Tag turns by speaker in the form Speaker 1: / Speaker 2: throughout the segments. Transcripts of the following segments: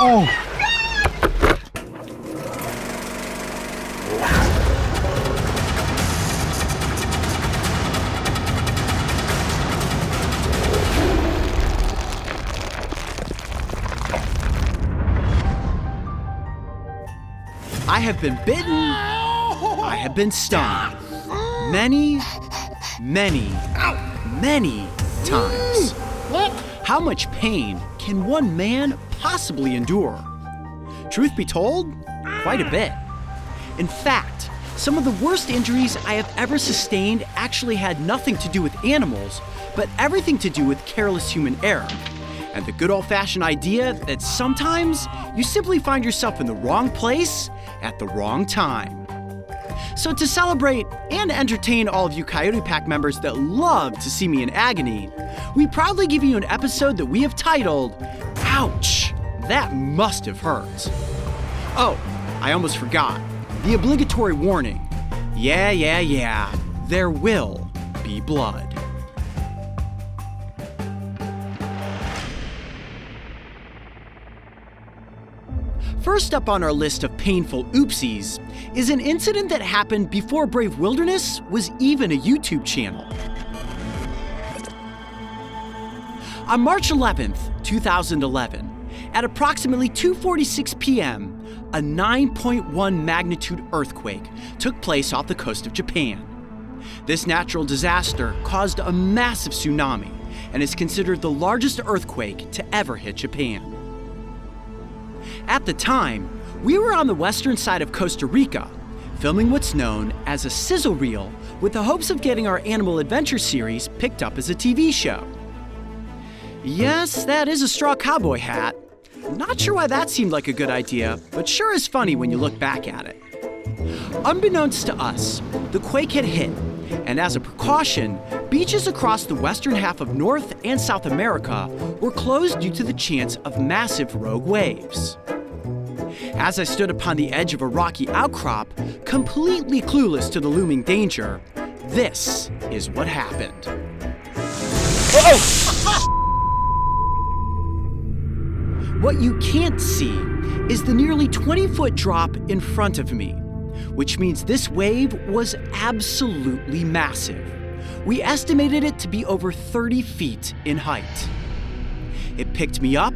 Speaker 1: Oh!
Speaker 2: I have been bitten. I have been stung. Many, many, many times. How much pain can one man possibly endure? Truth be told, quite a bit. In fact, some of the worst injuries I have ever sustained actually had nothing to do with animals, but everything to do with careless human error. And the good old-fashioned idea that sometimes you simply find yourself in the wrong place at the wrong time. So to celebrate and entertain all of you Coyote Pack members that love to see me in agony, we proudly give you an episode that we have titled, Ouch, That Must Have Hurt. Oh, I almost forgot. The obligatory warning. Yeah, there will be blood. First up on our list of painful oopsies is an incident that happened before Brave Wilderness was even a YouTube channel. On March 11th, 2011, at approximately 2:46 p.m., a 9.1 magnitude earthquake took place off the coast of Japan. This natural disaster caused a massive tsunami and is considered the largest earthquake to ever hit Japan. At the time, we were on the western side of Costa Rica, filming what's known as a sizzle reel with the hopes of getting our animal adventure series picked up as a TV show. Yes, that is a straw cowboy hat. Not sure why that seemed like a good idea, but sure is funny when you look back at it. Unbeknownst to us, the quake had hit, and as a precaution, beaches across the western half of North and South America were closed due to the chance of massive rogue waves. As I stood upon the edge of a rocky outcrop, completely clueless to the looming danger, this is what happened. What you can't see is the nearly 20-foot drop in front of me, which means this wave was absolutely massive. We estimated it to be over 30 feet in height. It picked me up,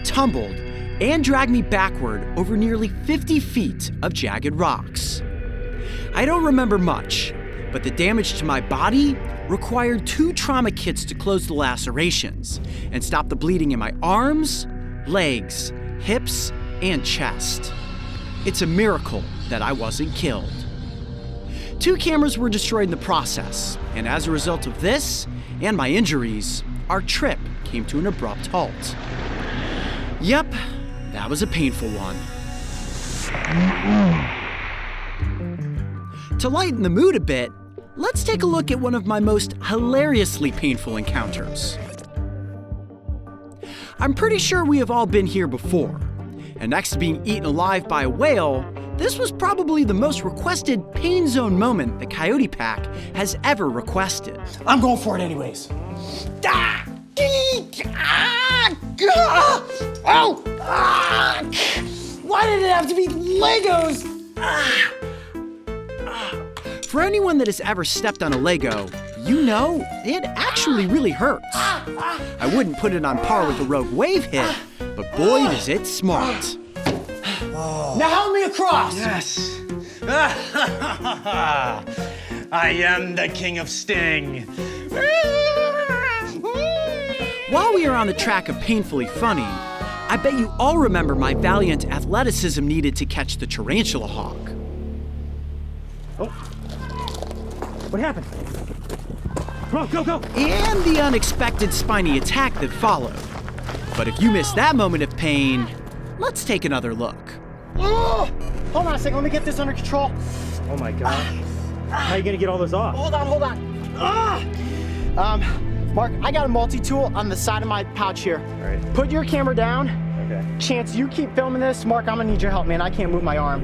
Speaker 2: tumbled, and dragged me backward over nearly 50 feet of jagged rocks. I don't remember much, but the damage to my body required 2 trauma kits to close the lacerations and stop the bleeding in my arms, legs, hips, and chest. It's a miracle that I wasn't killed. 2 cameras were destroyed in the process, and as a result of this and my injuries, our trip came to an abrupt halt. Yep, that was a painful one. To lighten the mood a bit, let's take a look at one of my most hilariously painful encounters. I'm pretty sure we have all been here before, and next to being eaten alive by a whale, this was probably the most requested pain zone moment the Coyote Pack has ever requested.
Speaker 1: I'm going for it anyways. Why did it have to be Legos?
Speaker 2: For anyone that has ever stepped on a Lego, you know it actually really hurts. I wouldn't put it on par with a rogue wave hit, but boy does it smart.
Speaker 1: Now help me across!
Speaker 3: Yes! I am the king of sting.
Speaker 2: While we are on the track of painfully funny, I bet you all remember my valiant athleticism needed to catch the tarantula hawk.
Speaker 3: Oh. What happened? Come on, go!
Speaker 2: And the unexpected spiny attack that followed. But if you missed that moment of pain, let's take another look.
Speaker 1: Oh! Hold on a second, let me get this under control.
Speaker 3: Oh my gosh. How are you gonna get all those off?
Speaker 1: Hold on. Mark, I got a multi-tool on the side of my pouch here.
Speaker 3: All right.
Speaker 1: Put your camera down.
Speaker 3: Okay.
Speaker 1: Chance, you keep filming this. Mark, I'm gonna need your help, man. I can't move my arm.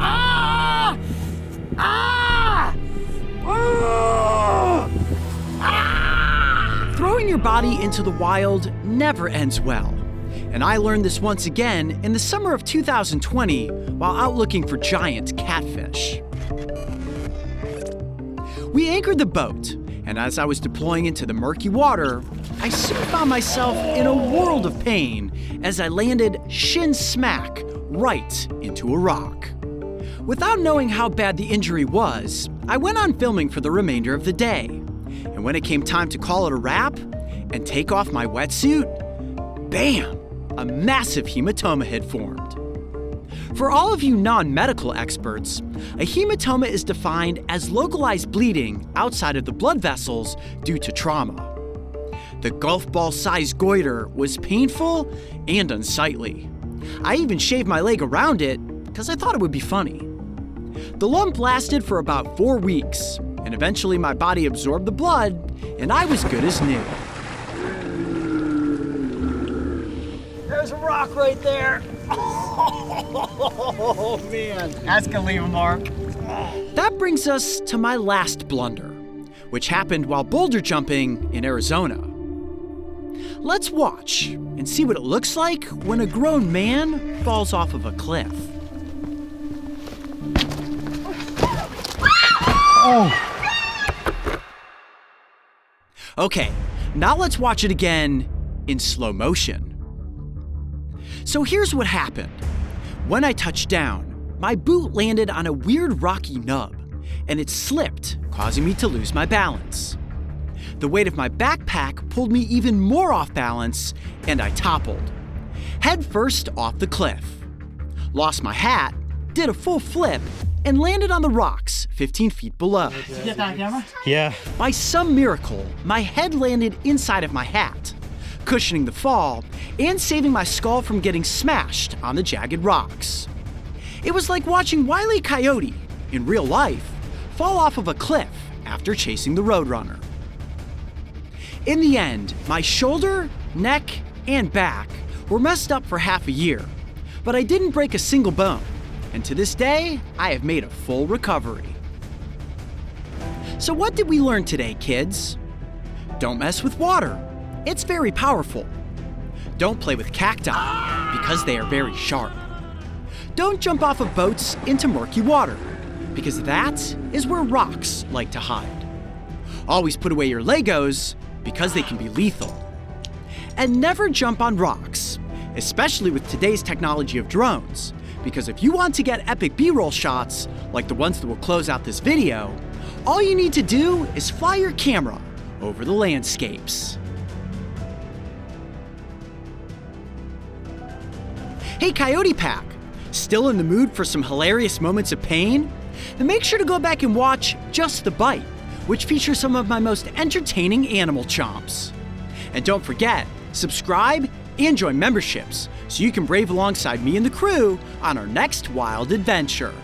Speaker 2: Throwing your body into the wild never ends well. And I learned this once again in the summer of 2020 while out looking for giant catfish. We anchored the boat, and as I was deploying into the murky water, I soon found myself in a world of pain as I landed shin smack right into a rock. Without knowing how bad the injury was, I went on filming for the remainder of the day. And when it came time to call it a wrap and take off my wetsuit, bam! A massive hematoma had formed. For all of you non-medical experts, a hematoma is defined as localized bleeding outside of the blood vessels due to trauma. The golf ball-sized goiter was painful and unsightly. I even shaved my leg around it because I thought it would be funny. The lump lasted for about 4 weeks, and eventually my body absorbed the blood, and I was good as new.
Speaker 1: There's a rock right there. Oh, man. That's gonna leave a mark.
Speaker 2: That brings us to my last blunder, which happened while boulder jumping in Arizona. Let's watch and see what it looks like when a grown man falls off of a cliff. Okay, now let's watch it again in slow motion. So here's what happened. When I touched down, my boot landed on a weird rocky nub, and it slipped, causing me to lose my balance. The weight of my backpack pulled me even more off balance, and I toppled, head first off the cliff. Lost my hat, did a full flip, and landed on the rocks 15 feet below.
Speaker 1: Did you get that on camera?
Speaker 3: Yeah.
Speaker 2: By some miracle, my head landed inside of my hat, cushioning the fall and saving my skull from getting smashed on the jagged rocks. It was like watching Wile E. Coyote, in real life, fall off of a cliff after chasing the Roadrunner. In the end, my shoulder, neck, and back were messed up for half a year, but I didn't break a single bone, and to this day, I have made a full recovery. So what did we learn today, kids? Don't mess with water. It's very powerful. Don't play with cacti because they are very sharp. Don't jump off of boats into murky water because that is where rocks like to hide. Always put away your Legos because they can be lethal. And never jump on rocks, especially with today's technology of drones, because if you want to get epic B-roll shots like the ones that will close out this video, all you need to do is fly your camera over the landscapes. Hey Coyote Pack, still in the mood for some hilarious moments of pain? Then make sure to go back and watch Just the Bite, which features some of my most entertaining animal chomps. And don't forget, subscribe and join memberships so you can brave alongside me and the crew on our next wild adventure.